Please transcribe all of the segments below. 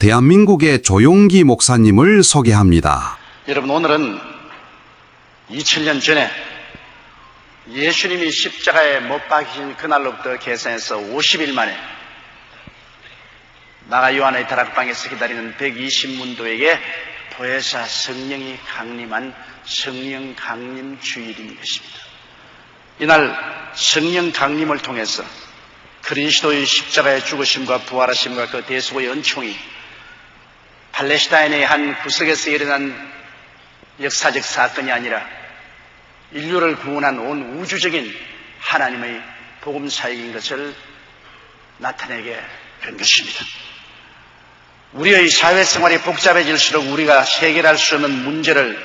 대한민국의 조용기 목사님을 소개합니다. 여러분, 오늘은 2000년 전에 예수님이 십자가에 못 박히신 그날로부터 계산해서 50일 만에 나가 요한의 다락방에서 기다리는 120문도에게 보혜사 성령이 강림한 성령 강림 주일인 것입니다. 이날 성령 강림을 통해서 그리스도의 십자가의 죽으심과 부활하심과 그 대속의 은총이 팔레스타인의 한 구석에서 일어난 역사적 사건이 아니라 인류를 구원한 온 우주적인 하나님의 복음 사역인 것을 나타내게 된 것입니다. 우리의 사회생활이 복잡해질수록 우리가 해결할 수 없는 문제를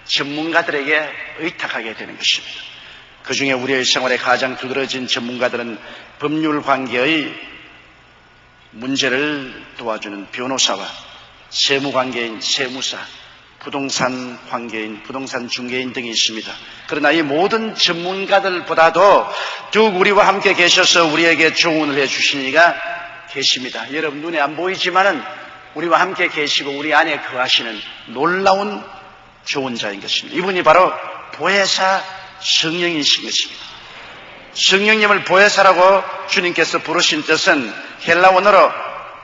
전문가들에게 의탁하게 되는 것입니다. 그 중에 우리의 생활에 가장 두드러진 전문가들은 법률 관계의 문제를 도와주는 변호사와 세무관계인 세무사, 부동산 관계인 부동산 중개인 등이 있습니다. 그러나 이 모든 전문가들보다도 더욱 우리와 함께 계셔서 우리에게 조언을 해주신 이가 계십니다. 여러분 눈에 안 보이지만은 우리와 함께 계시고 우리 안에 거하시는 놀라운 조언자인 것입니다. 이분이 바로 보혜사 성령이신 것입니다. 성령님을 보혜사라고 주님께서 부르신 뜻은 헬라 원어로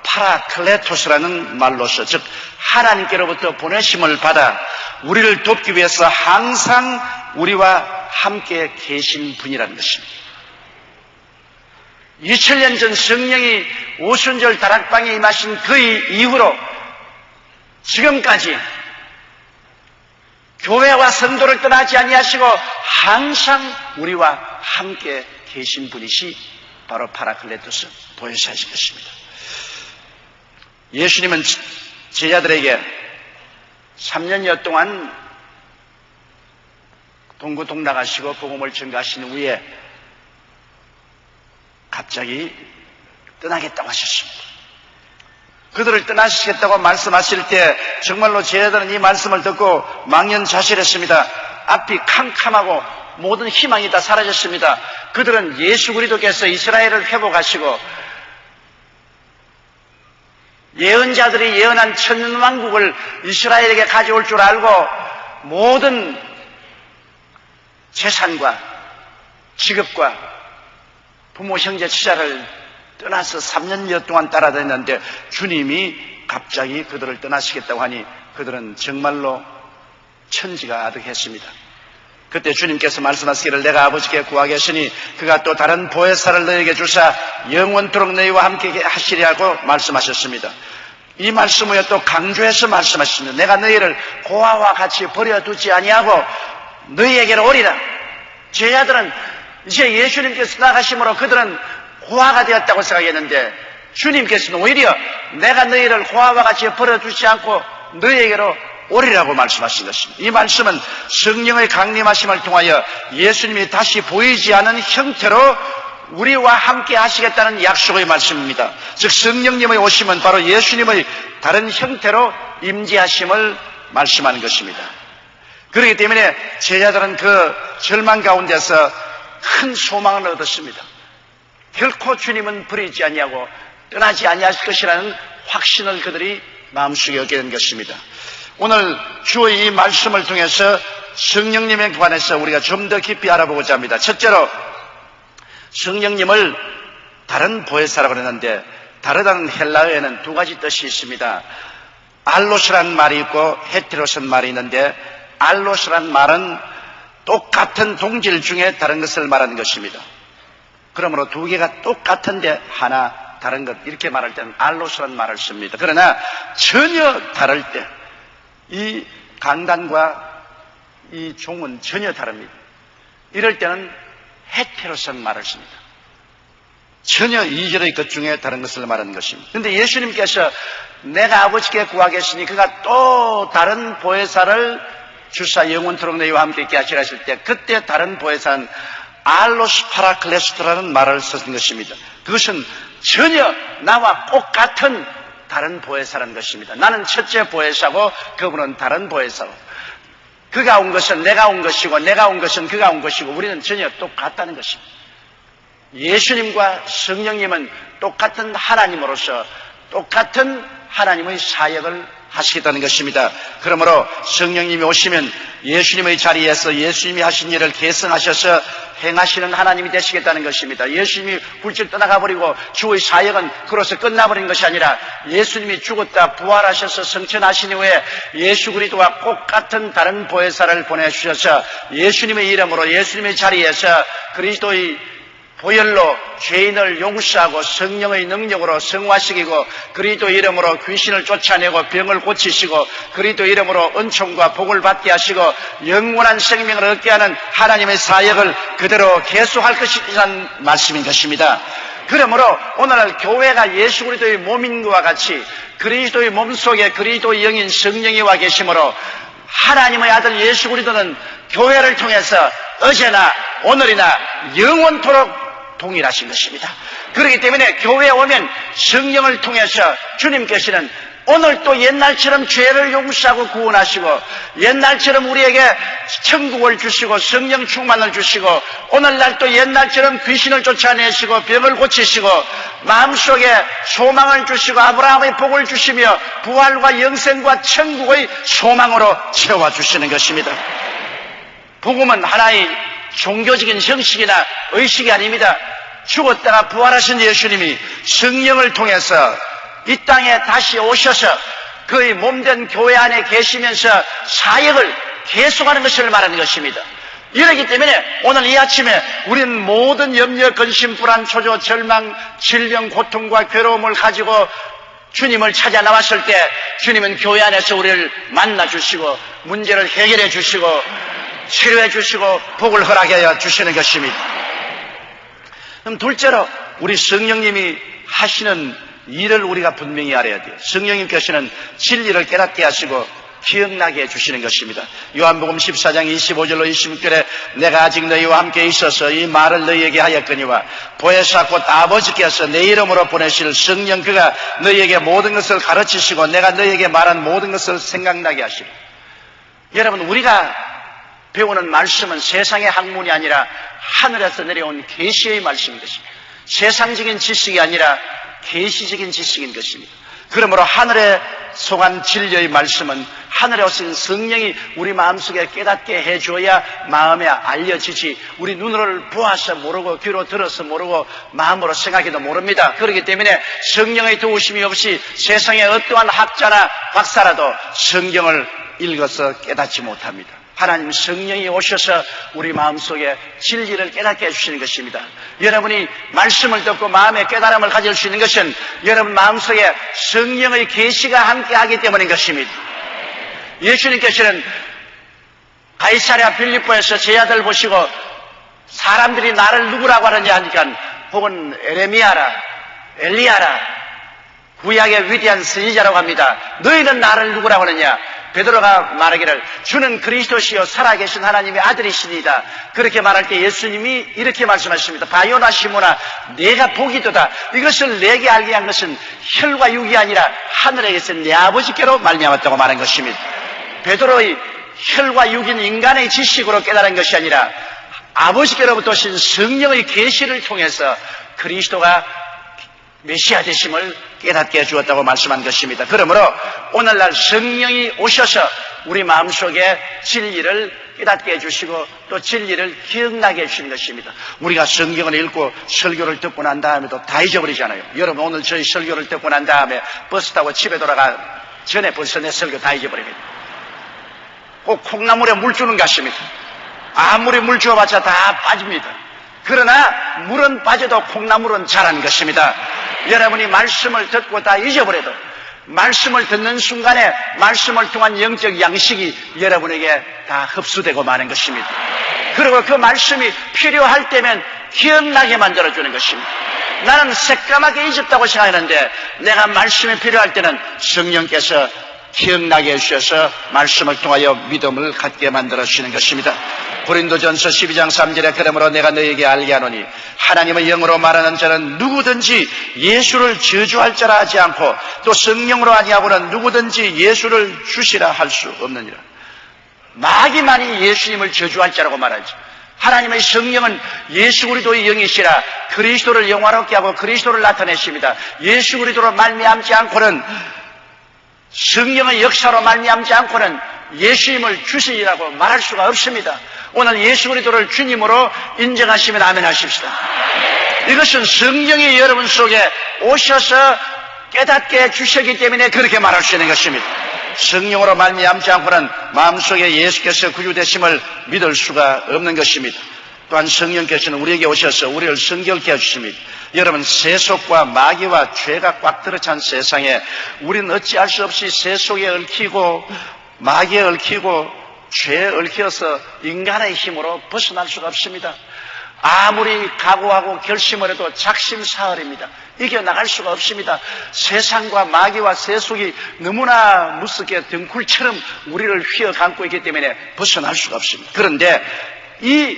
파라클레토스라는 말로서, 즉 하나님께로부터 보내심을 받아 우리를 돕기 위해서 항상 우리와 함께 계신 분이라는 것입니다. 2000년 전 성령이 오순절 다락방에 임하신 그 이후로 지금까지 교회와 성도를 떠나지 아니하시고 항상 우리와 함께 계신 분이시 바로 파라클레토스 보혜사이신 것입니다. 예수님은 제자들에게 3년여 동안 동고동락하시고 복음을 전가하신 후에 갑자기 떠나겠다고 하셨습니다. 그들을 떠나시겠다고 말씀하실 때 정말로 제자들은 이 말씀을 듣고 망연자실했습니다. 앞이 캄캄하고 모든 희망이 다 사라졌습니다. 그들은 예수 그리스도께서 이스라엘을 회복하시고 예언자들이 예언한 천년왕국을 이스라엘에게 가져올 줄 알고 모든 재산과 직업과 부모, 형제, 치자를 떠나서 3년여 동안 따라다녔는데 주님이 갑자기 그들을 떠나시겠다고 하니 그들은 정말로 천지가 아득했습니다. 그때 주님께서 말씀하시기를 내가 아버지께 구하겠으니 그가 또 다른 보혜사를 너에게 주사 영원토록 너희와 함께 하시리라고 말씀하셨습니다. 이 말씀 후에 또 강조해서 말씀하셨습니다. 내가 너희를 고아와 같이 버려두지 아니하고 너희에게로 오리라. 제자들은 이제 예수님께서 나가심으로 그들은 고아가 되었다고 생각했는데 주님께서는 오히려 내가 너희를 고아와 같이 버려두지 않고 너희에게로 오리라고 말씀하신 것입니다. 이 말씀은 성령의 강림하심을 통하여 예수님이 다시 보이지 않은 형태로 우리와 함께 하시겠다는 약속의 말씀입니다. 즉 성령님의 오심은 바로 예수님의 다른 형태로 임재하심을 말씀하는 것입니다. 그렇기 때문에 제자들은 그 절망 가운데서 큰 소망을 얻었습니다. 결코 주님은 버리지 아니하고 떠나지 아니하실 것이라는 확신을 그들이 마음속에 얻게 된 것입니다. 오늘 주의 이 말씀을 통해서 성령님에 관해서 우리가 좀 더 깊이 알아보고자 합니다. 첫째로 성령님을 다른 보혜사라고 그랬는데 다르다는 헬라어에는 두 가지 뜻이 있습니다. 알로스라는 말이 있고 헤테로스라는 말이 있는데 알로스라는 말은 똑같은 동질 중에 다른 것을 말하는 것입니다. 그러므로 두 개가 똑같은데 하나 다른 것 이렇게 말할 때는 알로스라는 말을 씁니다. 그러나 전혀 다를 때 이 강단과 이 종은 전혀 다릅니다. 이럴 때는 헤테로스라는 말을 씁니다. 전혀 이절의 것 중에 다른 것을 말하는 것입니다. 그런데 예수님께서 내가 아버지께 구하겠으니 그가 또 다른 보혜사를 주사 영원토록 너희와 함께 있게 하시라 하실 때 그때 다른 보혜사는 알로스 파라클레스토라는 말을 썼던 것입니다. 그것은 전혀 나와 똑같은 다른 보혜사라는 것입니다. 나는 첫째 보혜사고 그분은 다른 보혜사고 그가 온 것은 내가 온 것이고 내가 온 것은 그가 온 것이고 우리는 전혀 똑같다는 것입니다. 예수님과 성령님은 똑같은 하나님으로서 똑같은 하나님의 사역을 하시겠다는 것입니다. 그러므로 성령님이 오시면 예수님의 자리에서 예수님이 하신 일을 계승하셔서 행하시는 하나님이 되시겠다는 것입니다. 예수님이 훌쩍 떠나가버리고 주의 사역은 그로서 끝나버린 것이 아니라 예수님이 죽었다 부활하셔서 성천하신 후에 예수 그리스도와 똑같은 다른 보혜사를 보내주셔서 예수님의 이름으로 예수님의 자리에서 그리스도의 보혈로 죄인을 용서하고 성령의 능력으로 성화시키고 그리스도 이름으로 귀신을 쫓아내고 병을 고치시고 그리스도 이름으로 은총과 복을 받게 하시고 영원한 생명을 얻게 하는 하나님의 사역을 그대로 계속할 것이라는 말씀인 것입니다. 그러므로 오늘날 교회가 예수 그리스도의 몸인 것과 같이 그리스도의 몸 속에 그리스도의 영인 성령이 와 계시므로 하나님의 아들 예수 그리스도는 교회를 통해서 어제나 오늘이나 영원토록 동일하신 것입니다. 그렇기 때문에 교회에 오면 성령을 통해서 주님께서는 오늘 또 옛날처럼 죄를 용서하고 구원하시고 옛날처럼 우리에게 천국을 주시고 성령 충만을 주시고 오늘날 또 옛날처럼 귀신을 쫓아내시고 병을 고치시고 마음속에 소망을 주시고 아브라함의 복을 주시며 부활과 영생과 천국의 소망으로 채워주시는 것입니다. 복음은 하나의 종교적인 형식이나 의식이 아닙니다. 죽었다가 부활하신 예수님이 성령을 통해서 이 땅에 다시 오셔서 그의 몸된 교회 안에 계시면서 사역을 계속하는 것을 말하는 것입니다. 이러기 때문에 오늘 이 아침에 우리는 모든 염려, 근심, 불안, 초조, 절망, 질병, 고통과 괴로움을 가지고 주님을 찾아 나왔을 때 주님은 교회 안에서 우리를 만나 주시고 문제를 해결해 주시고 치료해 주시고 복을 허락해 주시는 것입니다. 그럼 둘째로 우리 성령님이 하시는 일을 우리가 분명히 알아야 돼요. 성령님께서는 진리를 깨닫게 하시고 기억나게 해주시는 것입니다. 요한복음 14장 25절로 26절에 내가 아직 너희와 함께 있어서 이 말을 너희에게 하였거니와 보혜사 곧 아버지께서 내 이름으로 보내실 성령 그가 너희에게 모든 것을 가르치시고 내가 너희에게 말한 모든 것을 생각나게 하시리. 여러분, 우리가 배우는 말씀은 세상의 학문이 아니라 하늘에서 내려온 계시의 말씀인 것입니다. 세상적인 지식이 아니라 계시적인 지식인 것입니다. 그러므로 하늘에 속한 진리의 말씀은 하늘에 오신 성령이 우리 마음속에 깨닫게 해줘야 마음에 알려지지 우리 눈으로 보아서 모르고 귀로 들어서 모르고 마음으로 생각해도 모릅니다. 그렇기 때문에 성령의 도우심이 없이 세상의 어떠한 학자나 박사라도 성경을 읽어서 깨닫지 못합니다. 하나님 성령이 오셔서 우리 마음속에 진리를 깨닫게 해주시는 것입니다. 여러분이 말씀을 듣고 마음의 깨달음을 가질 수 있는 것은 여러분 마음속에 성령의 계시가 함께하기 때문인 것입니다. 예수님께서는 가이사랴 빌립보에서 제 아들 보시고 사람들이 나를 누구라고 하느냐 하니까 혹은 에레미야라 엘리야라 구약의 위대한 선지자라고 합니다. 너희는 나를 누구라고 하느냐? 베드로가 말하기를 주는 그리스도시요 살아계신 하나님의 아들이시니이다. 그렇게 말할 때 예수님이 이렇게 말씀하십니다. 바요나 시모나 내가 보기도다. 이것을 내게 알게 한 것은 혈과 육이 아니라 하늘에 계신 내 아버지께로 말미암았다고 말한 것입니다. 베드로의 혈과 육인 인간의 지식으로 깨달은 것이 아니라 아버지께로부터 오신 성령의 계시를 통해서 그리스도가 메시아 되심을 깨닫게 해주었다고 말씀한 것입니다. 그러므로 오늘날 성령이 오셔서 우리 마음속에 진리를 깨닫게 해주시고 또 진리를 기억나게 해주시는 것입니다. 우리가 성경을 읽고 설교를 듣고 난 다음에도 다 잊어버리잖아요. 여러분 오늘 저희 설교를 듣고 난 다음에 버스 타고 집에 돌아가 전에 벌써 내 설교 다 잊어버립니다. 꼭 콩나물에 물 주는 것 같습니다. 아무리 물 주어봤자 다 빠집니다. 그러나 물은 빠져도 콩나물은 자라는 것입니다. 여러분이 말씀을 듣고 다 잊어버려도 말씀을 듣는 순간에 말씀을 통한 영적 양식이 여러분에게 다 흡수되고 마는 것입니다. 그리고 그 말씀이 필요할 때면 기억나게 만들어주는 것입니다. 나는 새까맣게 잊었다고 생각하는데 내가 말씀이 필요할 때는 성령께서 기억나게 해주셔서 말씀을 통하여 믿음을 갖게 만들어주시는 것입니다. 고린도전서 12장 3절에 그러므로 내가 너희에게 알게 하노니 하나님의 영으로 말하는 자는 누구든지 예수를 저주할 자라 하지 않고 또 성령으로 아니하고는 누구든지 예수를 주시라 할 수 없느니라. 마귀만이 예수님을 저주할 자라고 말하지 하나님의 성령은 예수 그리스도의 영이시라 그리스도를 영화롭게 하고 그리스도를 나타내십니다. 예수 그리스도로 말미암지 않고는, 성령의 역사로 말미암지 않고는 예수님을 주시라고 말할 수가 없습니다. 오늘 예수 그리스도를 주님으로 인정하시면 아멘 하십시다. 이것은 성령이 여러분 속에 오셔서 깨닫게 해주셨기 때문에 그렇게 말할 수 있는 것입니다. 성령으로 말미암지 않고는 마음속에 예수께서 구주되심을 믿을 수가 없는 것입니다. 또한 성령께서는 우리에게 오셔서 우리를 성결케 해주십니다. 여러분, 세속과 마귀와 죄가 꽉 들어찬 세상에 우리는 어찌할 수 없이 세속에 얽히고 마귀에 얽히고 죄에 얽혀서 인간의 힘으로 벗어날 수가 없습니다. 아무리 각오하고 결심을 해도 작심사흘입니다. 이겨나갈 수가 없습니다. 세상과 마귀와 세속이 너무나 무섭게 등굴처럼 우리를 휘어감고 있기 때문에 벗어날 수가 없습니다. 그런데 이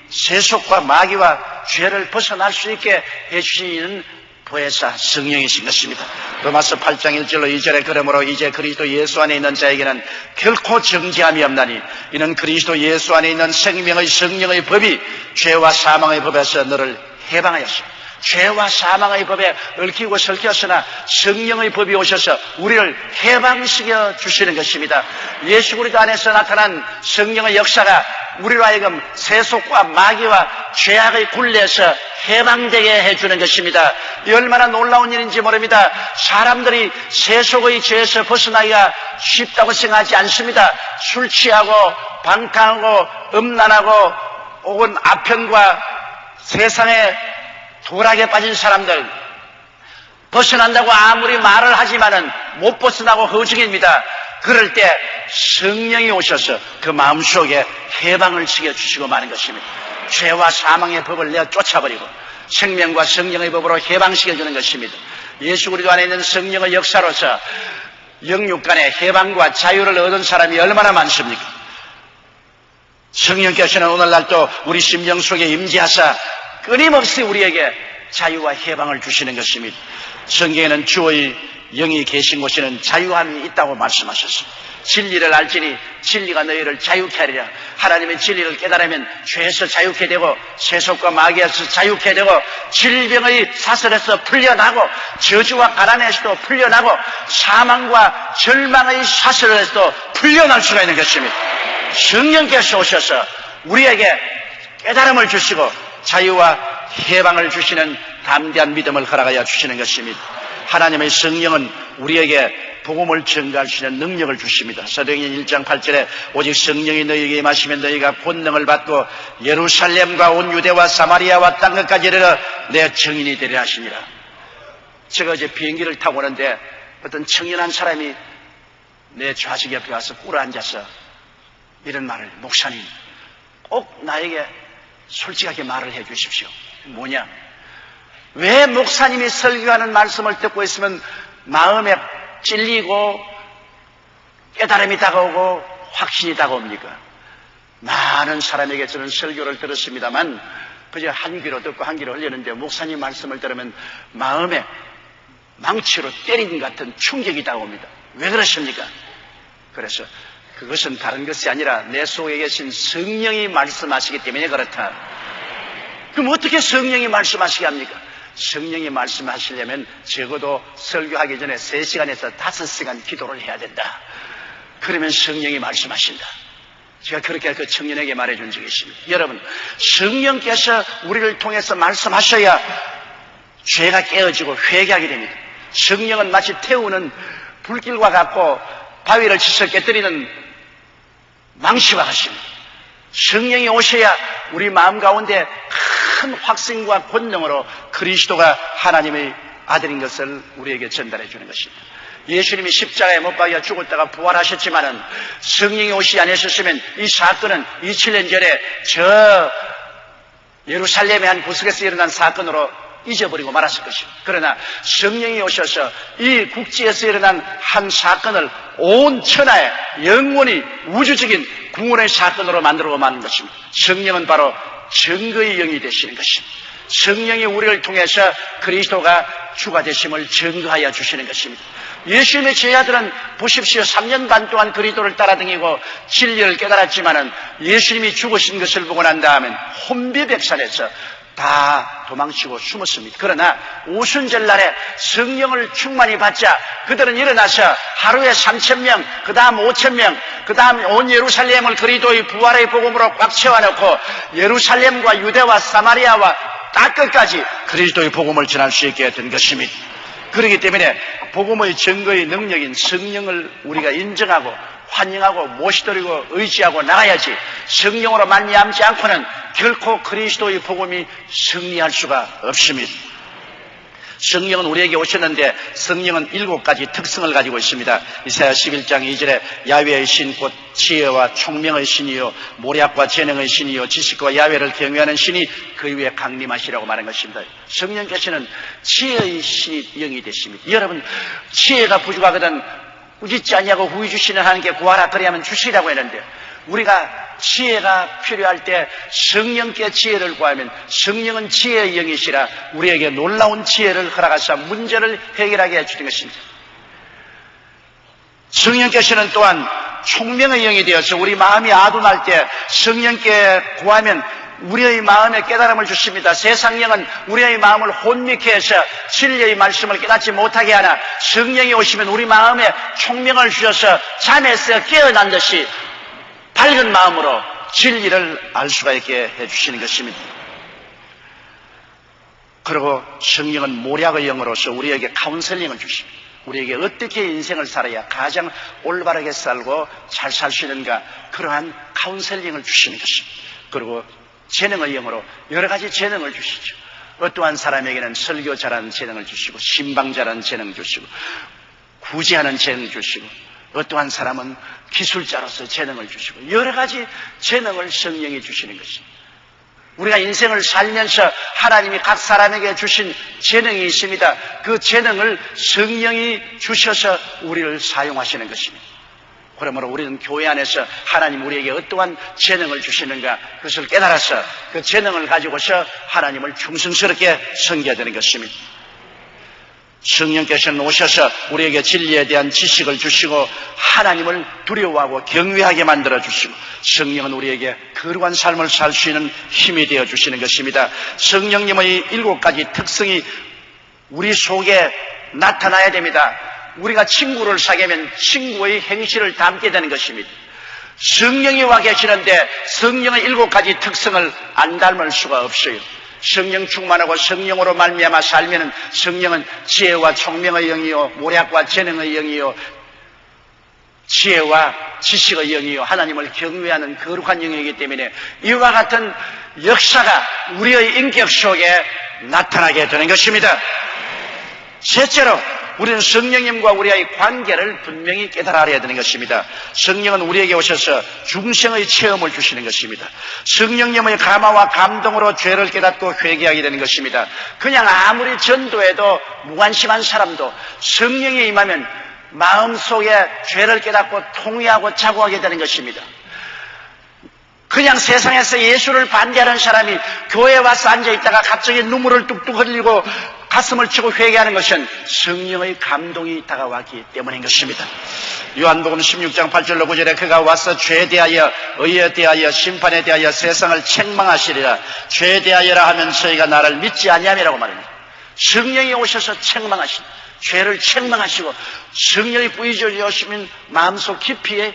세속과 마귀와 죄를 벗어날 수 있게 해주시는 보혜사 성령이신 것입니다. 로마서 8장 1절로 2절에 그러므로 이제 그리스도 예수 안에 있는 자에게는 결코 정죄함이 없나니 이는 그리스도 예수 안에 있는 생명의 성령의 법이 죄와 사망의 법에서 너를 해방하였습니다. 죄와 사망의 법에 얽히고 설켰으나 성령의 법이 오셔서 우리를 해방시켜 주시는 것입니다. 예수 그리스도 안에서 나타난 성령의 역사가 우리로 하여금 세속과 마귀와 죄악의 굴레에서 해방되게 해주는 것입니다. 이 얼마나 놀라운 일인지 모릅니다. 사람들이 세속의 죄에서 벗어나기가 쉽다고 생각하지 않습니다. 술 취하고 방탕하고 음란하고 혹은 아편과 세상에 도락에 빠진 사람들 벗어난다고 아무리 말을 하지만은 못 벗어나고 허중입니다. 그럴 때 성령이 오셔서 그 마음속에 해방을 시켜주시고 마는 것입니다. 죄와 사망의 법을 내어 쫓아버리고 생명과 성령의 법으로 해방시켜주는 것입니다. 예수 그리스도 안에 있는 성령의 역사로서 영육 간의 해방과 자유를 얻은 사람이 얼마나 많습니까? 성령께서는 오늘날도 우리 심령 속에 임재하사 끊임없이 우리에게 자유와 해방을 주시는 것입니다. 성경에는 주의 영이 계신 곳에는 자유함이 있다고 말씀하셨습니다. 진리를 알지니 진리가 너희를 자유케 하리라. 하나님의 진리를 깨달으면 죄에서 자유케 되고 세속과 마귀에서 자유케 되고 질병의 사슬에서 풀려나고 저주와 가난에서도 풀려나고 사망과 절망의 사슬에서도 풀려날 수가 있는 것입니다. 성령께서 오셔서 우리에게 깨달음을 주시고 자유와 해방을 주시는 담대한 믿음을 허락하여 주시는 것입니다. 하나님의 성령은 우리에게 복음을 전가할 수 있는 능력을 주십니다. 사도행전 1장 8절에 오직 성령이 너희에게 임하시면 너희가 권능을 받고 예루살렘과 온 유대와 사마리아와 땅끝까지 이르러 내 증인이 되리라 하시니라. 제가 이제 비행기를 타고 오는데 어떤 청년한 사람이 내 좌석 옆에 와서 꿇어앉아서 이런 말을, 목사님 꼭 나에게 솔직하게 말을 해 주십시오. 뭐냐? 왜 목사님이 설교하는 말씀을 듣고 있으면 마음에 찔리고 깨달음이 다가오고 확신이 다가옵니까? 많은 사람에게 저는 설교를 들었습니다만 그저 한 귀로 듣고 한 귀로 흘리는데 목사님 말씀을 들으면 마음에 망치로 때린 같은 충격이 다가옵니다. 왜 그러십니까? 그래서 그것은 다른 것이 아니라 내 속에 계신 성령이 말씀하시기 때문에 그렇다. 그럼 어떻게 성령이 말씀하시게 합니까? 성령이 말씀하시려면 적어도 설교하기 전에 3시간에서 5시간 기도를 해야 된다. 그러면 성령이 말씀하신다. 제가 그렇게 그 청년에게 말해준 적이 있습니다. 여러분, 성령께서 우리를 통해서 말씀하셔야 죄가 깨어지고 회개하게 됩니다. 성령은 마치 태우는 불길과 같고 바위를 치서 깨뜨리는 망치와 같습니다. 성령이 오셔야 우리 마음 가운데 큰 확신과 권능으로 그리스도가 하나님의 아들인 것을 우리에게 전달해 주는 것입니다. 예수님이 십자가에 못 박혀 죽었다가 부활하셨지만은 성령이 오시지 않으셨으면 이 사건은 27년 전에 저 예루살렘의 한 구석에서 일어난 사건으로 잊어버리고 말았을 것입니다. 그러나 성령이 오셔서 이 국지에서 일어난 한 사건을 온 천하에 영원히 우주적인 구원의 사건으로 만들어 만든 것입니다. 성령은 바로 증거의 영이 되시는 것입니다. 성령이 우리를 통해서 그리스도가 주가 되심을 증거하여 주시는 것입니다. 예수님의 제자들은 보십시오. 3년 반 동안 그리스도를 따라다니고 진리를 깨달았지만은 예수님이 죽으신 것을 보고 난 다음엔 혼비백산해서 다 도망치고 숨었습니다. 그러나 오순절 날에 성령을 충만히 받자 그들은 일어나서 하루에 3,000명, 그 다음 5,000명, 그 다음 온 예루살렘을 그리스도의 부활의 복음으로 꽉 채워놓고 예루살렘과 유대와 사마리아와 땅 끝까지 그리스도의 복음을 전할 수 있게 된 것입니다. 그렇기 때문에 복음의 증거의 능력인 성령을 우리가 인정하고 환영하고 모시드리고 의지하고 나가야지, 성령으로 말미암지 않고는 결코 그리스도의 복음이 승리할 수가 없습니다. 성령은 우리에게 오셨는데 성령은 7가지 특성을 가지고 있습니다. 이사야 11장 2절에 야훼의 신 곧 지혜와 총명의 신이요 모략과 재능의 신이요 지식과 야훼를 경외하는 신이 그 위에 강림하시라고 말한 것입니다. 성령께서는 지혜의 신이 영이 되십니다. 여러분, 지혜가 부족하거든 꾸짖지 아니하고 후히 주시는 하나님께 구하라 그래야만 주시라고 했는데, 우리가 지혜가 필요할 때 성령께 지혜를 구하면 성령은 지혜의 영이시라 우리에게 놀라운 지혜를 허락하사 문제를 해결하게 해주는 것입니다. 성령께서는 또한 총명의 영이 되어서 우리 마음이 아둔할 때 성령께 구하면 우리의 마음에 깨달음을 주십니다. 세상 영은 우리의 마음을 혼미케 해서 진리의 말씀을 깨닫지 못하게 하나 성령이 오시면 우리 마음에 총명을 주셔서 잠에서 깨어난 듯이 밝은 마음으로 진리를 알 수가 있게 해주시는 것입니다. 그리고 성령은 모략의 영으로서 우리에게 카운셀링을 주십니다. 우리에게 어떻게 인생을 살아야 가장 올바르게 살고 잘 살 수 있는가, 그러한 카운셀링을 주시는 것입니다. 그리고 재능의 영으로 여러 가지 재능을 주시죠. 어떠한 사람에게는 설교 잘하는 재능을 주시고, 신방 잘하는 재능 주시고, 구제하는 재능 주시고, 어떠한 사람은 기술자로서 재능을 주시고, 여러 가지 재능을 성령이 주시는 것입니다. 우리가 인생을 살면서 하나님이 각 사람에게 주신 재능이 있습니다. 그 재능을 성령이 주셔서 우리를 사용하시는 것입니다. 그러므로 우리는 교회 안에서 하나님 우리에게 어떠한 재능을 주시는가, 그것을 깨달아서 그 재능을 가지고서 하나님을 충성스럽게 섬겨야 되는 것입니다. 성령께서는 오셔서 우리에게 진리에 대한 지식을 주시고 하나님을 두려워하고 경외하게 만들어 주시고, 성령은 우리에게 거룩한 삶을 살 수 있는 힘이 되어 주시는 것입니다. 성령님의 7가지 특성이 우리 속에 나타나야 됩니다. 우리가 친구를 사귀면 친구의 행실을 담게 되는 것입니다. 성령이 와 계시는데 성령의 7가지 특성을 안 닮을 수가 없어요. 성령 충만하고 성령으로 말미암아 살면은 성령은 지혜와 총명의 영이요 모략과 재능의 영이요 지혜와 지식의 영이요 하나님을 경외하는 거룩한 영이기 때문에 이와 같은 역사가 우리의 인격 속에 나타나게 되는 것입니다. 셋째로 우리는 성령님과 우리의 관계를 분명히 깨달아야 되는 것입니다. 성령은 우리에게 오셔서 중생의 체험을 주시는 것입니다. 성령님의 감화와 감동으로 죄를 깨닫고 회개하게 되는 것입니다. 그냥 아무리 전도해도 무관심한 사람도 성령이 임하면 마음속에 죄를 깨닫고 통회하고 자고하게 되는 것입니다. 그냥 세상에서 예수를 반대하는 사람이 교회에 와서 앉아있다가 갑자기 눈물을 뚝뚝 흘리고 가슴을 치고 회개하는 것은 성령의 감동이 다가왔기 때문인 것입니다. 요한복음 16장 8절로 9절에 그가 와서 죄에 대하여 의에 대하여 심판에 대하여 세상을 책망하시리라. 죄에 대하여라 하면 저희가 나를 믿지 아니함이라고 말합니다. 성령이 오셔서 책망하신, 죄를 책망하시고 성령이 부어져 오시면 마음속 깊이에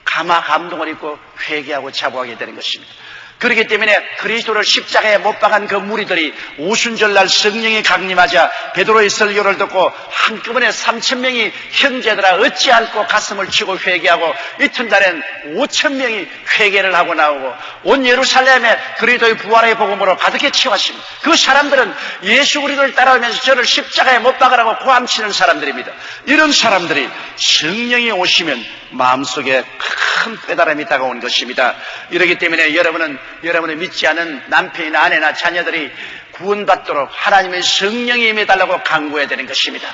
감동을 입고 회개하고 자부하게 되는 것입니다. 그렇기 때문에 그리스도를 십자가에 못 박은 그 무리들이 오순절날 성령이 강림하자 베드로의 설교를 듣고 한꺼번에 3,000명이 형제들아 어찌 않고 가슴을 치고 회개하고, 이튿날엔 5,000명이 회개를 하고 나오고 온 예루살렘에 그리스도의 부활의 복음으로 가득히 채웠습니다. 그 사람들은 예수 그리스도를 따라오면서 저를 십자가에 못 박으라고 고함치는 사람들입니다. 이런 사람들이 성령이 오시면 마음속에 큰 깨달음이 다가온 것입니다. 이렇기 때문에 여러분을 믿지 않은 남편이나 아내나 자녀들이 구원받도록 하나님의 성령이 임해달라고 간구해야 되는 것입니다.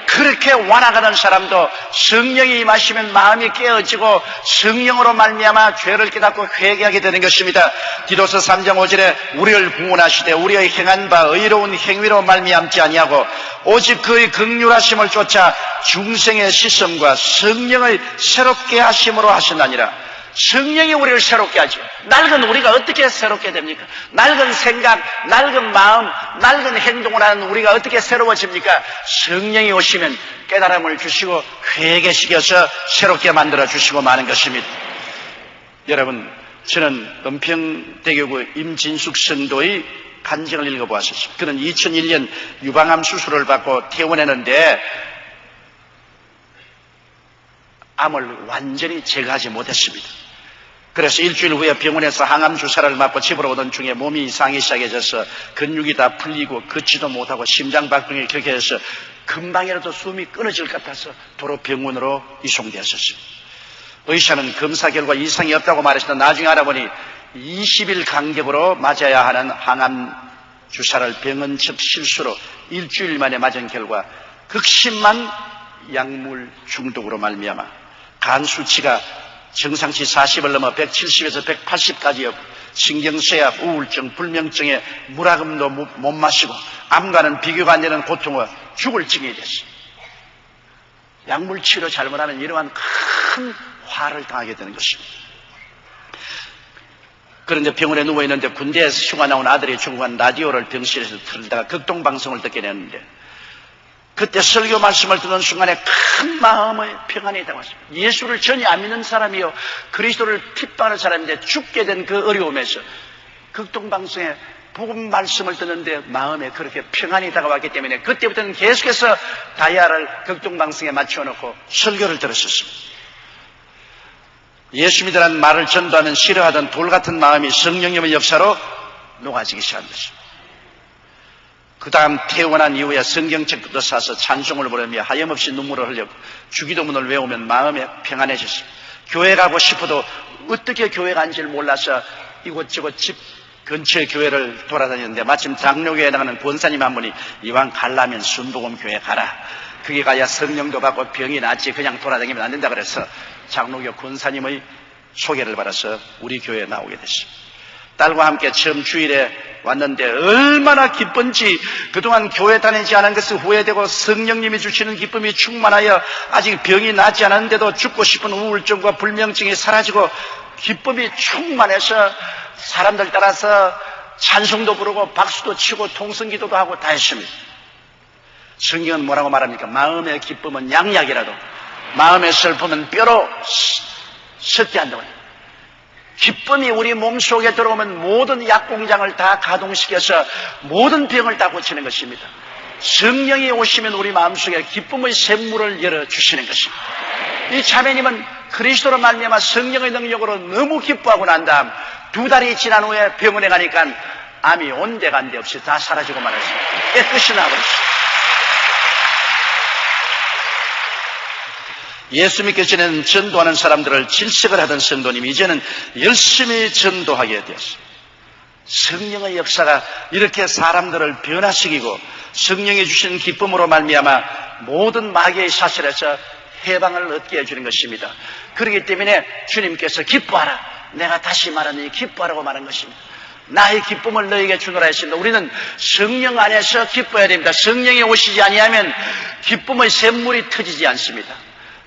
그렇게 완악하던 사람도 성령이 임하시면 마음이 깨어지고 성령으로 말미암아 죄를 깨닫고 회개하게 되는 것입니다. 디도서 3장 5절에 우리를 구원하시되 우리의 행한 바 의로운 행위로 말미암지 아니하고 오직 그의 긍휼하심을 쫓아 중생의 시선과 성령의 새롭게 하심으로 하셨나니라. 성령이 우리를 새롭게 하죠. 낡은 우리가 어떻게 새롭게 됩니까? 낡은 생각, 낡은 마음, 낡은 행동을 하는 우리가 어떻게 새로워집니까? 성령이 오시면 깨달음을 주시고 회개시켜서 새롭게 만들어 주시고 마는 것입니다. 여러분, 저는 은평대교구 임진숙 성도의 간증을 읽어보았습니다. 그는 2001년 유방암 수술을 받고 퇴원했는데 암을 완전히 제거하지 못했습니다. 그래서 일주일 후에 병원에서 항암 주사를 맞고 집으로 오던 중에 몸이 이상하기 시작해져서 근육이 다 풀리고 걷지도 못하고 심장박동이 격해져서 금방이라도 숨이 끊어질 것 같아서 도로 병원으로 이송되었습니다. 의사는 검사 결과 이상이 없다고 말했으나 나중에 알아보니 20일 간격으로 맞아야 하는 항암 주사를 병원 측 실수로 일주일 만에 맞은 결과 극심한 약물 중독으로 말미암아 간 수치가 정상치 40을 넘어 170에서 180까지였고 신경쇠약, 우울증, 불면증에 물화금도 못 마시고 암과는 비교가 안 되는 고통과 죽을 징이 됐어요. 약물 치료 잘못하면 이러한 큰 화를 당하게 되는 것입니다. 그런데 병원에 누워있는데 군대에서 휴가 나온 아들이 중국한 라디오를 병실에서 틀다가 극동방송을 듣게 됐는데 그때 설교 말씀을 듣는 순간에 큰 마음의 평안이 당했습니다. 예수를 전혀 안 믿는 사람이요 그리스도를 핍박하는 사람인데 죽게 된 그 어려움에서 극동방송에 복음 말씀을 듣는데 마음에 그렇게 평안이 다가왔기 때문에 그때부터는 계속해서 다이아를 극동방송에 맞춰놓고 설교를 들었었습니다. 예수 믿으라는 말을 전도하면 싫어하던 돌같은 마음이 성령님의 역사로 녹아지기 시작한 것입니다. 그 다음 퇴원한 이후에 성경책부터 사서 찬송을 부르며 하염없이 눈물을 흘렸고 주기도문을 외우면 마음에 평안해졌습니다. 교회 가고 싶어도 어떻게 교회 간지를 몰라서 이곳저곳 집 근처의 교회를 돌아다녔는데 마침 장로교회에 나가는 권사님 한 분이 이왕 가려면 순복음교회 가라. 그게 가야 성령도 받고 병이 낫지 그냥 돌아다니면 안 된다 그래서 장로교 권사님의 소개를 받아서 우리 교회에 나오게 됐습니다. 딸과 함께 처음 주일에 왔는데 얼마나 기쁜지 그동안 교회 다니지 않은 것을 후회되고 성령님이 주시는 기쁨이 충만하여 아직 병이 나지 않았는데도 죽고 싶은 우울증과 불면증이 사라지고 기쁨이 충만해서 사람들 따라서 찬송도 부르고 박수도 치고 통성기도도 하고 다 했습니다. 성경은 뭐라고 말합니까? 마음의 기쁨은 양약이라도 마음의 슬픔은 뼈로 섞게 한다고 합니다. 기쁨이 우리 몸속에 들어오면 모든 약공장을 다 가동시켜서 모든 병을 다 고치는 것입니다. 성령이 오시면 우리 마음속에 기쁨의 샘물을 열어주시는 것입니다. 이 자매님은 그리스도로 말미암아 성령의 능력으로 너무 기뻐하고 난 다음 2달이 지난 후에 병원에 가니까 암이 온데간데 없이 다 사라지고 말았습니다. 깨끗이 나아버렸습니다. 예수 믿기 전에는 전도하는 사람들을 질색을 하던 성도님이 이제는 열심히 전도하게 되었습니다. 성령의 역사가 이렇게 사람들을 변화시키고 성령이 주신 기쁨으로 말미암아 모든 마귀의 사슬에서 해방을 얻게 해주는 것입니다. 그렇기 때문에 주님께서 기뻐하라. 내가 다시 말하니 기뻐하라고 말한 것입니다. 나의 기쁨을 너에게 주노라 했습니다. 우리는 성령 안에서 기뻐해야 됩니다. 성령이 오시지 아니하면 기쁨의 샘물이 터지지 않습니다.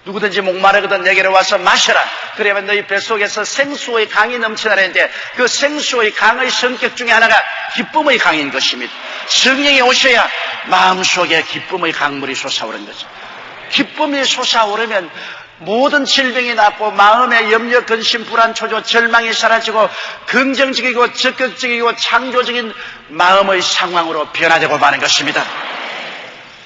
누구든지 목마르거든 내게로 와서 마셔라. 그러면 너희 뱃속에서 생수의 강이 넘쳐나라 했는데 그 생수의 강의 성격 중에 하나가 기쁨의 강인 것입니다. 성령이 오셔야 마음속에 기쁨의 강물이 솟아오르는 거죠. 기쁨이 솟아오르면 모든 질병이 낫고 마음의 염려, 근심, 불안, 초조, 절망이 사라지고 긍정적이고 적극적이고 창조적인 마음의 상황으로 변화되고 마는 것입니다.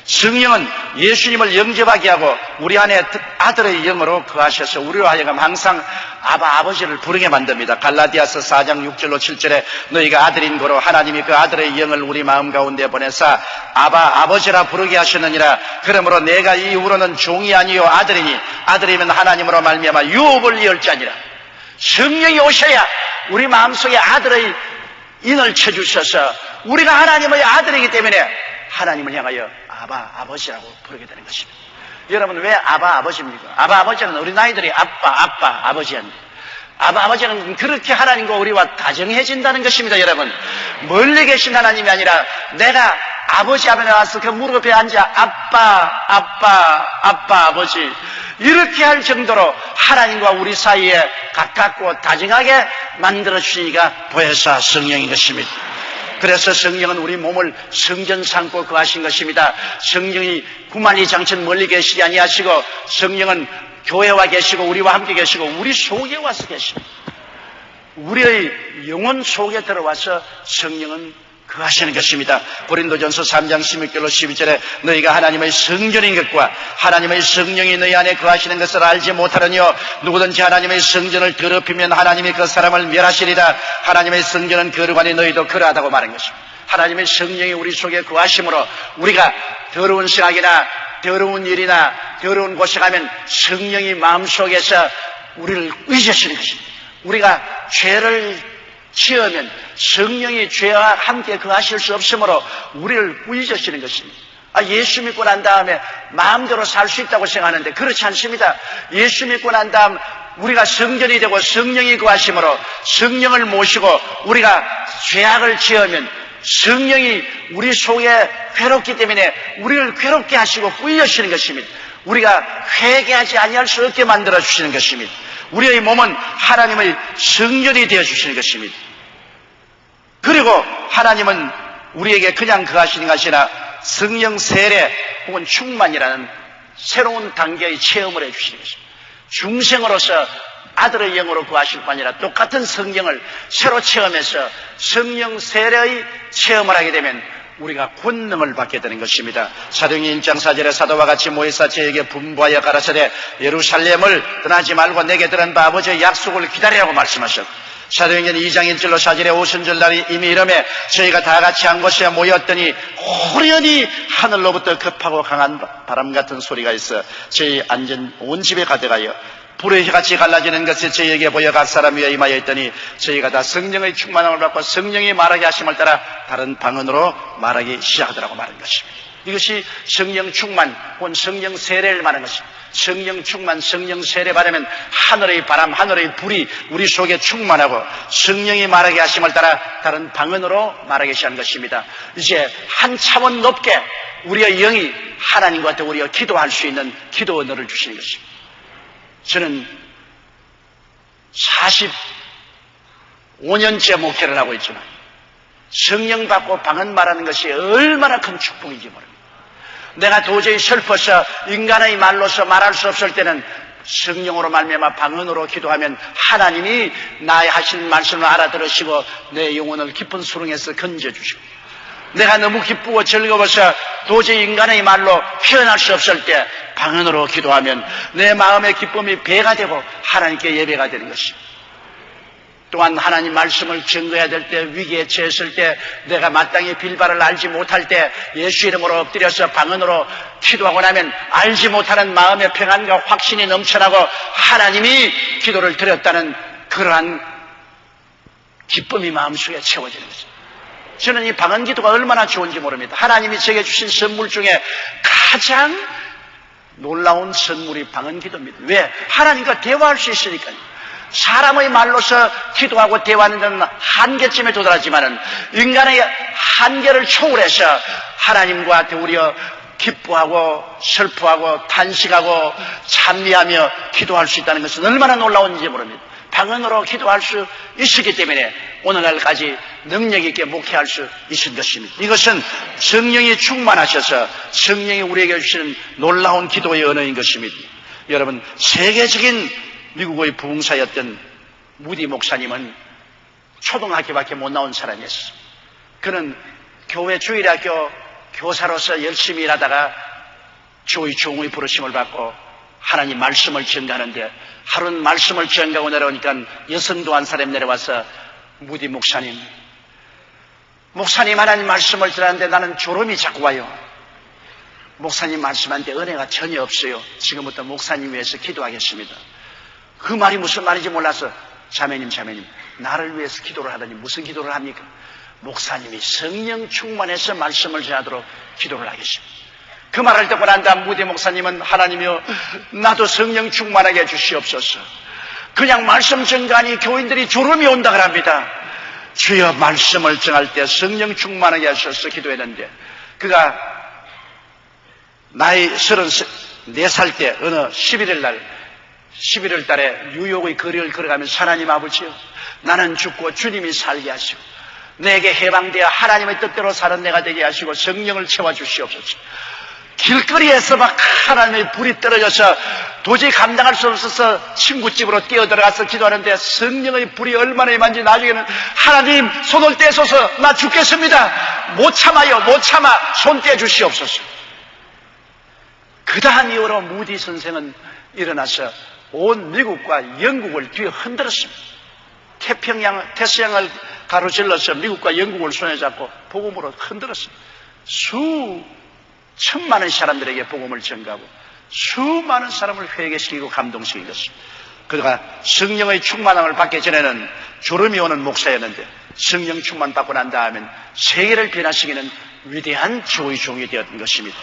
성령은 예수님을 영접하게 하고 우리 안에 아들의 영으로 거하셔서 우리로 하여금 항상 아버지를 부르게 만듭니다. 갈라디아서 4장 6절로 7절에 너희가 아들인 거로 하나님이 그 아들의 영을 우리 마음 가운데 보내사 아버지라 부르게 하셨느니라. 그러므로 내가 이후로는 종이 아니요 아들이니 아들이면 하나님으로 말미암아 유업을 이을 자니라. 성령이 오셔야 우리 마음속에 아들의 인을 쳐주셔서 우리가 하나님의 아들이기 때문에 하나님을 향하여 아버지라고 부르게 되는 것입니다. 여러분, 왜 아버지입니까? 아버지는 우리 나이들이 아버지였는데, 아버지는 그렇게 하나님과 우리와 다정해진다는 것입니다. 여러분, 멀리 계신 하나님이 아니라 내가 아버지 앞에 나와서 그 무릎에 앉아 아버지 이렇게 할 정도로 하나님과 우리 사이에 가깝고 다정하게 만들어 주시니까 보혜사 성령인 것입니다. 그래서 성령은 우리 몸을 성전 삼고 거하신 것입니다. 성령이 구만리 장천 멀리 계시지 아니하시고 성령은 교회와 계시고 우리와 함께 계시고 우리 속에 와서 계십니다. 우리의 영혼 속에 들어와서 성령은 거하시는 것입니다. 고린도전서 3장 16절로 12절에 너희가 하나님의 성전인 것과 하나님의 성령이 너희 안에 거하시는 것을 알지 못하느뇨. 누구든지 하나님의 성전을 더럽히면 하나님이 그 사람을 멸하시리라. 하나님의 성전은 거룩하니 너희도 그러하다고 말한 것입니다. 하나님의 성령이 우리 속에 거하심으로 우리가 더러운 생각이나 더러운 일이나 더러운 곳에 가면 성령이 마음속에서 우리를 의지하시는 것입니다. 우리가 죄를 지으면 성령이 죄와 함께 거하실 수 없으므로 우리를 꾸짖으시는 것입니다. 예수 믿고 난 다음에 마음대로 살 수 있다고 생각하는데 그렇지 않습니다. 예수 믿고 난 다음 우리가 성전이 되고 성령이 거하심으로 성령을 모시고 우리가 죄악을 지으면 성령이 우리 속에 괴롭기 때문에 우리를 괴롭게 하시고 꾸짖으시는 것입니다. 우리가 회개하지 아니할 수 없게 만들어 주시는 것입니다. 우리의 몸은 하나님의 성전이 되어 주시는 것입니다. 그리고 하나님은 우리에게 그냥 거하시는 것이 아니라 성령 세례 혹은 충만이라는 새로운 단계의 체험을 해주시는 것입니다. 중생으로서 아들의 영으로 거하실 뿐 아니라 똑같은 성령을 새로 체험해서 성령 세례의 체험을 하게 되면 우리가 권능을 받게 되는 것입니다. 사도행전 1장 4절에 사도와 같이 모이사 저에게 분부하여 가라사대 예루살렘을 떠나지 말고 내게 들은 바 아버지의 약속을 기다리라고 말씀하셨고, 사도행전 2장 1절로 4절에 오순절날이 이미 이름에 저희가 다 같이 한 곳에 모였더니 호련히 하늘로부터 급하고 강한 바람 같은 소리가 있어 저희 앉은 온 집에 가득하여 불의 혀같이 갈라지는 것이 저희에게 보여 각 사람 위에 임하여 있더니 저희가 다 성령의 충만함을 받고 성령이 말하게 하심을 따라 다른 방언으로 말하기 시작하더라고 말한 것입니다. 이것이 성령 충만 혹은 성령 세례를 말하는 것입니다. 성령 충만, 성령 세례 받으면 하늘의 바람, 하늘의 불이 우리 속에 충만하고 성령이 말하게 하심을 따라 다른 방언으로 말하기 시작하는 것입니다. 이제 한 차원 높게 우리의 영이 하나님과 또 우리가 기도할 수 있는 기도 언어를 주시는 것입니다. 저는 45년째 목회를 하고 있지만 성령 받고 방언 말하는 것이 얼마나 큰 축복인지 모릅니다. 내가 도저히 슬퍼서 인간의 말로서 말할 수 없을 때는 성령으로 말미암아 방언으로 기도하면 하나님이 나의 하신 말씀을 알아들으시고 내 영혼을 깊은 수렁에서 건져주시고, 내가 너무 기쁘고 즐거워서 도저히 인간의 말로 표현할 수 없을 때 방언으로 기도하면 내 마음의 기쁨이 배가 되고 하나님께 예배가 되는 것입니다. 또한 하나님 말씀을 증거해야 될 때, 위기에 처했을 때, 내가 마땅히 빌바를 알지 못할 때 예수 이름으로 엎드려서 방언으로 기도하고 나면 알지 못하는 마음의 평안과 확신이 넘쳐나고 하나님이 기도를 드렸다는 그러한 기쁨이 마음속에 채워지는 것입니다. 저는 이 방언 기도가 얼마나 좋은지 모릅니다. 하나님이 제게 주신 선물 중에 가장 놀라운 선물이 방언 기도입니다. 왜? 하나님과 대화할 수 있으니까요. 사람의 말로서 기도하고 대화하는 데는 한계쯤에 도달하지만은 인간의 한계를 초월해서 하나님과 우리가 기뻐하고 슬퍼하고 탄식하고 찬미하며 기도할 수 있다는 것은 얼마나 놀라운지 모릅니다. 방언으로 기도할 수 있었기 때문에 오늘날까지 능력 있게 목회할 수 있은 것입니다. 이것은 성령이 충만하셔서 성령이 우리에게 주시는 놀라운 기도의 언어인 것입니다. 여러분, 세계적인 미국의 부흥사였던 무디 목사님은 초등학교밖에 못 나온 사람이었어요. 그는 교회 주일학교 교사로서 열심히 일하다가 주의 종의 부르심을 받고 하나님 말씀을 전가하는데, 하루는 말씀을 전가하고 내려오니까 여성도 한 사람 내려와서 무디 목사님 하나님 말씀을 들었는데 나는 졸음이 자꾸 와요. 목사님 말씀한테 은혜가 전혀 없어요. 지금부터 목사님 위해서 기도하겠습니다. 그 말이 무슨 말인지 몰라서 자매님 나를 위해서 기도를 하더니 무슨 기도를 합니까? 목사님이 성령 충만해서 말씀을 전하도록 기도를 하겠습니다. 그 말을 듣고 난 다음 무대 목사님은 하나님이여 나도 성령 충만하게 해주시옵소서. 그냥 말씀 전가하니 교인들이 졸음이 온다 그럽니다. 주여 말씀을 전할 때 성령 충만하게 하셔서 기도했는데 그가 나이 34살 때 어느 11월 달에 뉴욕의 거리를 걸어가면서 하나님 아버지요 나는 죽고 주님이 살게 하시고 내게 해방되어 하나님의 뜻대로 사는 내가 되게 하시고 성령을 채워주시옵소서. 길거리에서 막 하나님의 불이 떨어져서 도저히 감당할 수 없어서 친구 집으로 뛰어들어가서 기도하는데 성령의 불이 얼마나 임한지 나중에는 하나님 손을 떼소서 나 죽겠습니다. 못 참아요. 못 참아. 손 떼주시옵소서. 그 다음 이후로 무디 선생은 일어나서 온 미국과 영국을 뒤에 흔들었습니다. 태평양을 가로질러서 미국과 영국을 손에 잡고 복음으로 흔들었습니다. 수천만의 사람들에게 복음을 전가하고 수많은 사람을 회개시키고 감동시켰습니다. 그가 성령의 충만함을 받기 전에는 졸음이 오는 목사였는데 성령 충만 받고 난 다음엔 세계를 변화시키는 위대한 주의 종이 되었던 것입니다.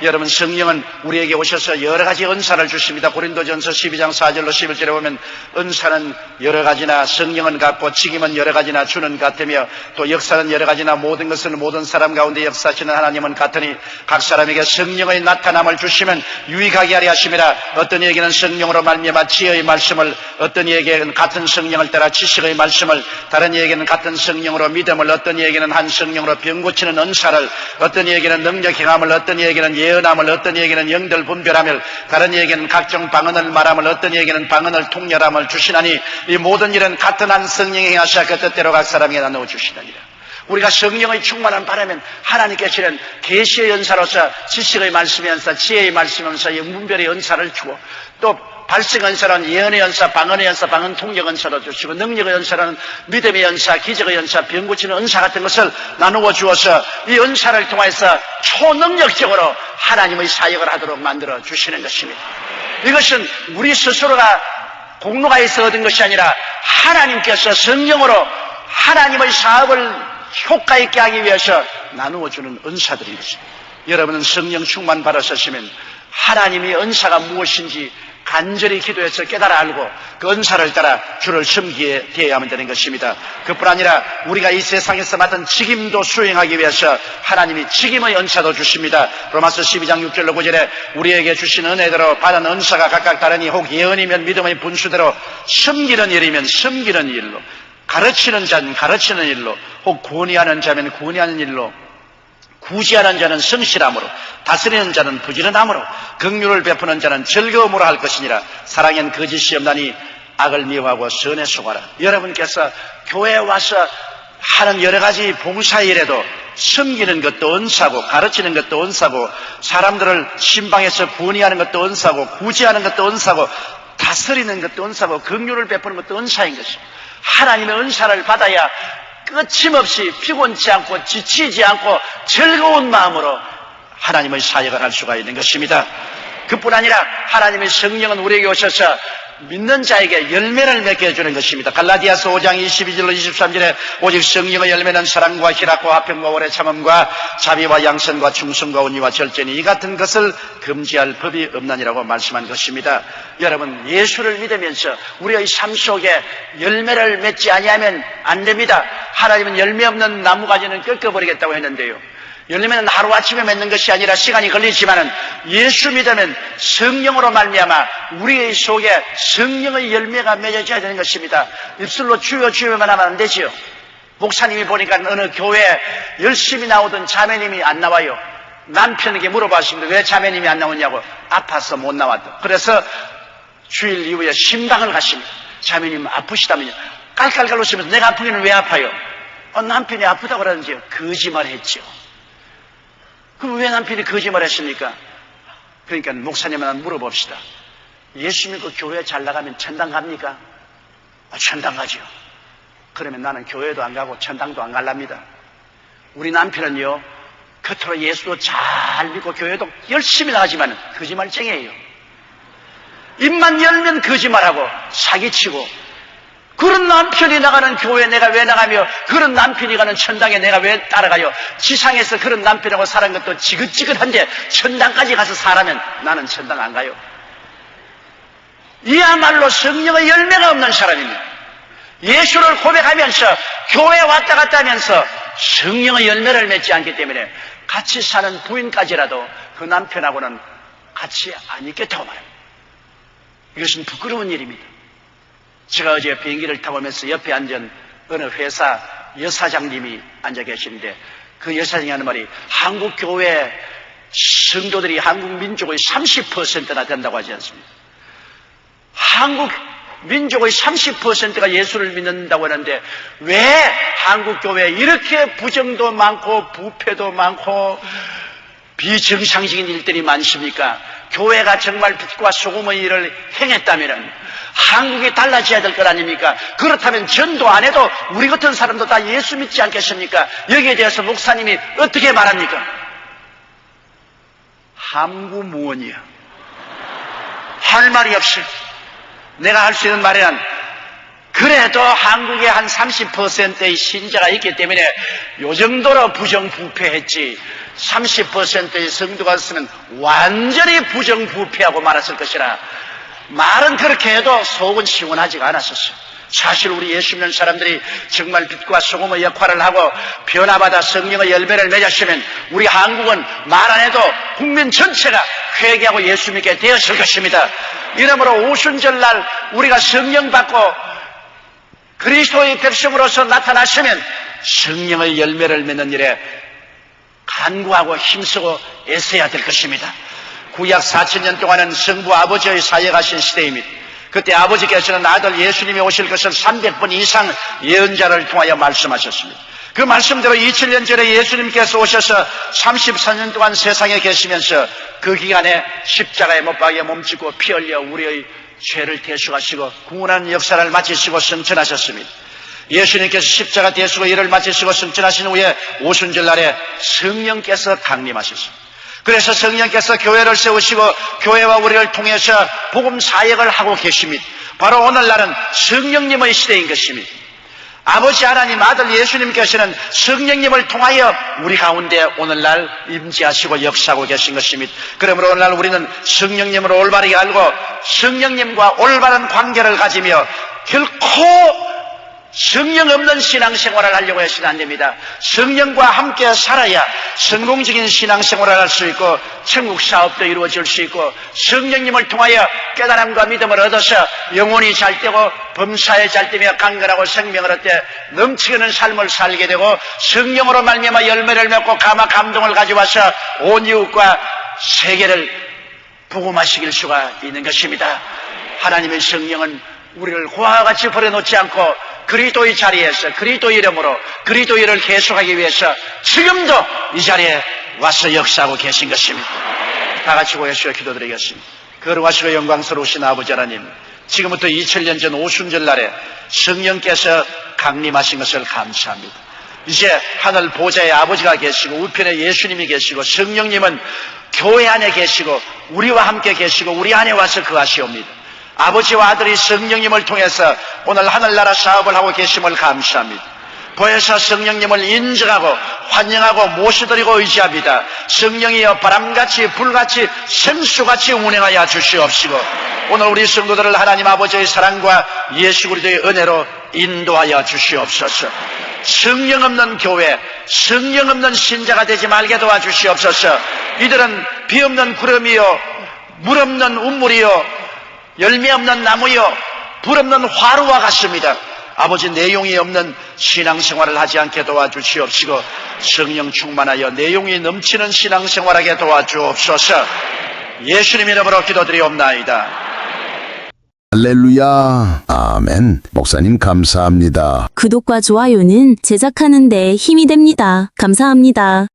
여러분 성령은 우리에게 오셔서 여러 가지 은사를 주십니다. 고린도전서 12장 4절로 11절에 보면 은사는 여러 가지나 성령은 같고 직임은 여러 가지나 주는 같으며 또 역사는 여러 가지나 모든 것은 모든 사람 가운데 역사하시는 하나님은 같으니 각 사람에게 성령의 나타남을 주시면 유익하게 하려 하심이라. 어떤 이에게는 성령으로 말미암아 지혜의 말씀을, 어떤 이에게는 같은 성령을 따라 지식의 말씀을, 다른 이에게는 같은 성령으로 믿음을, 어떤 이에게는 한 성령으로 병 고치는 은사를, 어떤 이에게는 능력 행함을, 어떤 이에게는 예언함을, 어떤 이에게는 영들 분별함을, 다른 이에게는 각종 방언을 말함을, 어떤 이에게는 방언을 통렬함을 주시나니 이 모든 일은 같은 한 성령이 행하사 그 뜻대로 각 사람에게 나누어 주시느니라. 우리가 성령의 충만함을 바라면 하나님께서는 계시의 연사로서 지식의 말씀의 연사, 지혜의 말씀의 연사, 영분별의 연사를 주고 또 발생 연사는 예언의 연사, 방언의 연사, 방언 통역 연사로 주시고 능력의 연사는 믿음의 연사, 기적의 연사, 병 고치는 은사 같은 것을 나누어 주어서 이 은사를 통해서 초능력적으로 하나님의 사역을 하도록 만들어 주시는 것입니다. 이것은 우리 스스로가 공로가 있어 얻은 것이 아니라 하나님께서 성령으로 하나님의 사업을 효과 있게 하기 위해서 나누어 주는 은사들인 것입니다. 여러분은 성령 충만 받으셨으면 하나님의 은사가 무엇인지 간절히 기도해서 깨달아 알고 그 은사를 따라 주를 섬기게 되어야만 되는 것입니다. 그뿐 아니라 우리가 이 세상에서 맡은 직임도 수행하기 위해서 하나님이 직임의 은사도 주십니다. 로마서 12장 6절로 9절에 우리에게 주신 은혜대로 받은 은사가 각각 다르니 혹 예언이면 믿음의 분수대로, 섬기는 일이면 섬기는 일로, 가르치는 자는 가르치는 일로, 혹 권위하는 자면 권위하는 일로, 구제하는 자는 성실함으로, 다스리는 자는 부지런함으로, 긍휼을 베푸는 자는 즐거움으로 할 것이니라. 사랑엔 거짓이 없나니 악을 미워하고 선에 속하라. 여러분께서 교회에 와서 하는 여러 가지 봉사일에도 섬기는 것도 은사고, 가르치는 것도 은사고, 사람들을 신방에서 권위하는 것도 은사고, 구제하는 것도 은사고, 다스리는 것도 은사고, 긍휼을 베푸는 것도 은사인 것입니다. 하나님의 은사를 받아야 끊임없이 피곤치 않고 지치지 않고 즐거운 마음으로 하나님의 사역을 할 수가 있는 것입니다. 그뿐 아니라 하나님의 성령은 우리에게 오셔서 믿는 자에게 열매를 맺게 해주는 것입니다. 갈라디아서 5장 22절로 23절에 오직 성령의 열매는 사랑과 희락과 화평과 오래 참음과 자비와 양선과 충성과 온유와 절제니 이 같은 것을 금지할 법이 없나니라고 말씀한 것입니다. 여러분 예수를 믿으면서 우리의 삶 속에 열매를 맺지 아니하면 안 됩니다. 하나님은 열매 없는 나무가지는 꺾어버리겠다고 했는데요, 열매는 하루아침에 맺는 것이 아니라 시간이 걸리지만은 예수 믿으면 성령으로 말미암아 우리의 속에 성령의 열매가 맺어져야 되는 것입니다. 입술로 주여 주여만 하면 안 되지요. 목사님이 보니까 어느 교회에 열심히 나오던 자매님이 안 나와요. 남편에게 물어봤습니다. 왜 자매님이 안 나오냐고. 아파서 못 나왔다. 그래서 주일 이후에 신방을 갔습니다. 자매님 아프시다면요. 깔깔깔 웃으면서 내가 아프기는 왜 아파요? 남편이 아프다고 그러는지요. 거짓말했죠. 그럼 왜 남편이 거짓말 했습니까? 그러니까 목사님한테 물어봅시다. 예수 믿고 교회 잘 나가면 천당 갑니까? 천당 가죠. 그러면 나는 교회도 안 가고 천당도 안 갈랍니다. 우리 남편은요, 겉으로 예수도 잘 믿고 교회도 열심히 나가지만 거짓말쟁이에요. 입만 열면 거짓말하고 사기치고 그런 남편이 나가는 교회에 내가 왜 나가며 그런 남편이 가는 천당에 내가 왜 따라가요? 지상에서 그런 남편하고 사는 것도 지긋지긋한데 천당까지 가서 살아면 나는 천당 안 가요. 이야말로 성령의 열매가 없는 사람입니다. 예수를 고백하면서 교회에 왔다 갔다 하면서 성령의 열매를 맺지 않기 때문에 같이 사는 부인까지라도 그 남편하고는 같이 안 있겠다고 말합니다. 이것은 부끄러운 일입니다. 제가 어제 비행기를 타고 오면서 옆에 앉은 어느 회사 여사장님이 앉아 계시는데 그 여사장이 하는 말이 한국 교회 성도들이 한국 민족의 30%나 된다고 하지 않습니까? 한국 민족의 30%가 예수를 믿는다고 하는데 왜 한국 교회에 이렇게 부정도 많고 부패도 많고 비정상적인 일들이 많습니까? 교회가 정말 빛과 소금의 일을 행했다면 한국이 달라져야 될 것 아닙니까? 그렇다면 전도 안 해도 우리 같은 사람도 다 예수 믿지 않겠습니까? 여기에 대해서 목사님이 어떻게 말합니까? 함구무원이야. 할 말이 없어. 내가 할 수 있는 말은 그래도 한국에 한 30%의 신자가 있기 때문에 요 정도로 부정부패했지 30%의 성도가 있으면 완전히 부정부패하고 말았을 것이라 말은 그렇게 해도 속은 시원하지가 않았었어요. 사실 우리 예수 믿는 사람들이 정말 빛과 소금의 역할을 하고 변화받아 성령의 열매를 맺었으면 우리 한국은 말 안 해도 국민 전체가 회개하고 예수 믿게 되었을 것입니다. 이러므로 오순절날 우리가 성령 받고 그리스도의 백성으로서 나타났으면 성령의 열매를 맺는 일에 간구하고 힘쓰고 애써야 될 것입니다. 구약 4000년 동안은 성부 아버지의 사역하신 시대입니다. 그때 아버지께서는 아들 예수님이 오실 것을 300번 이상 예언자를 통하여 말씀하셨습니다. 그 말씀대로 2000년 전에 예수님께서 오셔서 34년 동안 세상에 계시면서 그 기간에 십자가에 못 박여 몸짓고 피 흘려 우리의 죄를 대속하시고 구원하는 역사를 마치시고 승천하셨습니다. 예수님께서 십자가 대속의 일을 마치시고 승천하신 후에 오순절날에 성령께서 강림하셨습니다. 그래서 성령께서 교회를 세우시고 교회와 우리를 통해서 복음 사역을 하고 계십니다. 바로 오늘날은 성령님의 시대인 것입니다. 아버지 하나님 아들 예수님께서는 성령님을 통하여 우리 가운데 오늘날 임재하시고 역사하고 계신 것입니다. 그러므로 오늘날 우리는 성령님을 올바르게 알고 성령님과 올바른 관계를 가지며 결코 성령 없는 신앙생활을 하려고 해서는 안 됩니다. 성령과 함께 살아야 성공적인 신앙생활을 할 수 있고 천국 사업도 이루어질 수 있고 성령님을 통하여 깨달음과 믿음을 얻어서 영혼이 잘 되고 범사에 잘 되며 강건하고 생명을 얻되 넘치는 삶을 살게 되고 성령으로 말미암아 열매를 맺고 감동을 가져와서 온 이웃과 세계를 복음화시킬 수가 있는 것입니다. 하나님의 성령은 우리를 고아와 같이 버려놓지 않고 그리스도의 자리에서 그리스도의 이름으로 그리스도의 일을 계속하기 위해서 지금도 이 자리에 와서 역사하고 계신 것입니다. 다 같이 고해주여 기도드리겠습니다. 거룩하시고 영광스러우신 아버지 하나님, 지금부터 2000년 전 오순절날에 성령께서 강림하신 것을 감사합니다. 이제 하늘 보좌에 아버지가 계시고 우편에 예수님이 계시고 성령님은 교회 안에 계시고 우리와 함께 계시고 우리 안에 와서 거하시옵니다. 아버지와 아들이 성령님을 통해서 오늘 하늘나라 사업을 하고 계심을 감사합니다. 보혜사 성령님을 인정하고 환영하고 모셔드리고 의지합니다. 성령이여 바람같이 불같이 생수같이 운행하여 주시옵시고 오늘 우리 성도들을 하나님 아버지의 사랑과 예수 그리스도의 은혜로 인도하여 주시옵소서. 성령 없는 교회, 성령 없는 신자가 되지 말게 도와주시옵소서. 이들은 비 없는 구름이요 물 없는 운물이요 열매 없는 나무요 불 없는 화루와 같습니다. 아버지 내용이 없는 신앙생활을 하지 않게 도와주시옵시고 성령 충만하여 내용이 넘치는 신앙생활하게 도와주옵소서. 예수님 이름으로 기도드리옵나이다. 할렐루야. 아멘. 목사님 감사합니다. 구독과 좋아요는 제작하는 데 힘이 됩니다. 감사합니다.